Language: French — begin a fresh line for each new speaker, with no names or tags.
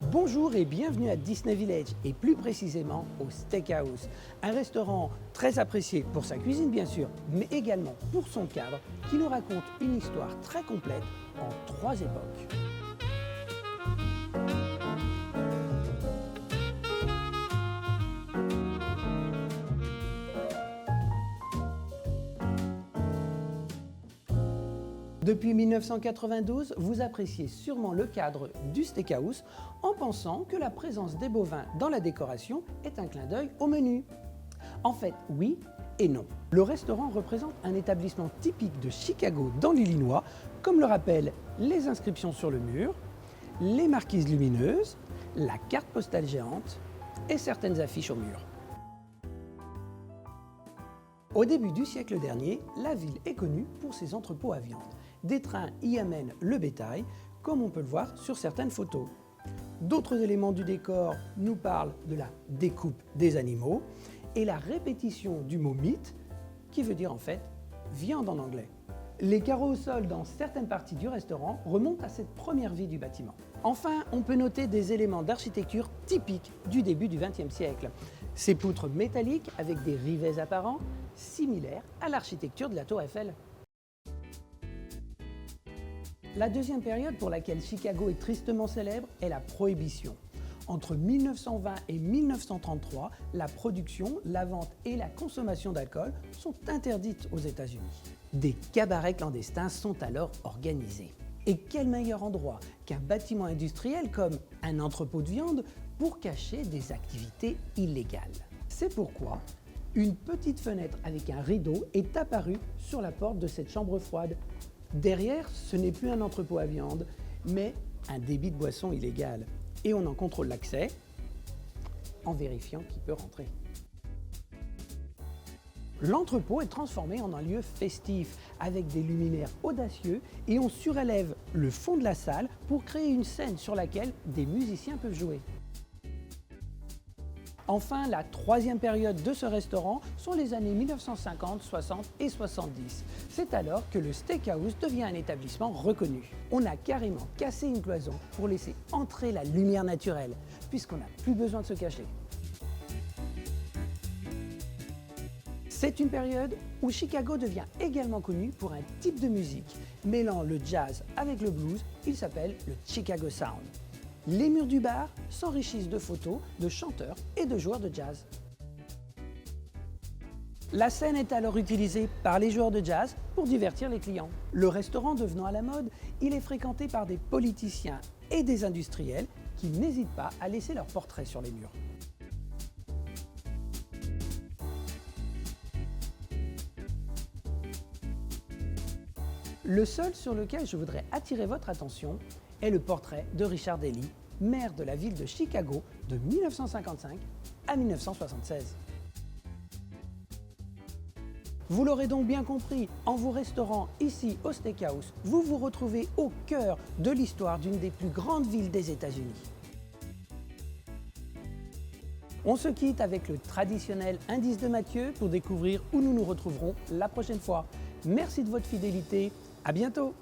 Bonjour et bienvenue à Disney Village et plus précisément au Steakhouse, un restaurant très apprécié pour sa cuisine bien sûr, mais également pour son cadre qui nous raconte une histoire très complète en 3 époques. Depuis 1992, vous appréciez sûrement le cadre du Steakhouse en pensant que la présence des bovins dans la décoration est un clin d'œil au menu. En fait, oui et non. Le restaurant représente un établissement typique de Chicago dans l'Illinois, comme le rappellent les inscriptions sur le mur, les marquises lumineuses, la carte postale géante et certaines affiches au mur. Au début du siècle dernier, la ville est connue pour ses entrepôts à viande. Des trains y amènent le bétail, comme on peut le voir sur certaines photos. D'autres éléments du décor nous parlent de la découpe des animaux et la répétition du mot meat, qui veut dire en fait viande en anglais. Les carreaux au sol dans certaines parties du restaurant remontent à cette première vie du bâtiment. Enfin, on peut noter des éléments d'architecture typiques du début du XXe siècle. Ces poutres métalliques avec des rivets apparents, similaires à l'architecture de la Tour Eiffel. La deuxième période pour laquelle Chicago est tristement célèbre est la Prohibition. Entre 1920 et 1933, la production, la vente et la consommation d'alcool sont interdites aux États-Unis. Des cabarets clandestins sont alors organisés. Et quel meilleur endroit qu'un bâtiment industriel comme un entrepôt de viande pour cacher des activités illégales. C'est pourquoi une petite fenêtre avec un rideau est apparue sur la porte de cette chambre froide. Derrière, ce n'est plus un entrepôt à viande, mais un débit de boisson illégal. Et on en contrôle l'accès en vérifiant qui peut rentrer. L'entrepôt est transformé en un lieu festif avec des luminaires audacieux et on surélève le fond de la salle pour créer une scène sur laquelle des musiciens peuvent jouer. Enfin, la troisième période de ce restaurant sont les années 1950, 60 et 70. C'est alors que le Steakhouse devient un établissement reconnu. On a carrément cassé une cloison pour laisser entrer la lumière naturelle, puisqu'on n'a plus besoin de se cacher. C'est une période où Chicago devient également connu pour un type de musique. Mêlant le jazz avec le blues, il s'appelle le Chicago Sound. Les murs du bar s'enrichissent de photos de chanteurs et de joueurs de jazz. La scène est alors utilisée par les joueurs de jazz pour divertir les clients. Le restaurant devenant à la mode, il est fréquenté par des politiciens et des industriels qui n'hésitent pas à laisser leurs portraits sur les murs. Le seul sur lequel je voudrais attirer votre attention est le portrait de Richard Daley, maire de la ville de Chicago de 1955 à 1976. Vous l'aurez donc bien compris, en vous restaurant ici au Steakhouse, vous vous retrouvez au cœur de l'histoire d'une des plus grandes villes des États-Unis. On se quitte avec le traditionnel indice de Mathieu pour découvrir où nous nous retrouverons la prochaine fois. Merci de votre fidélité, à bientôt!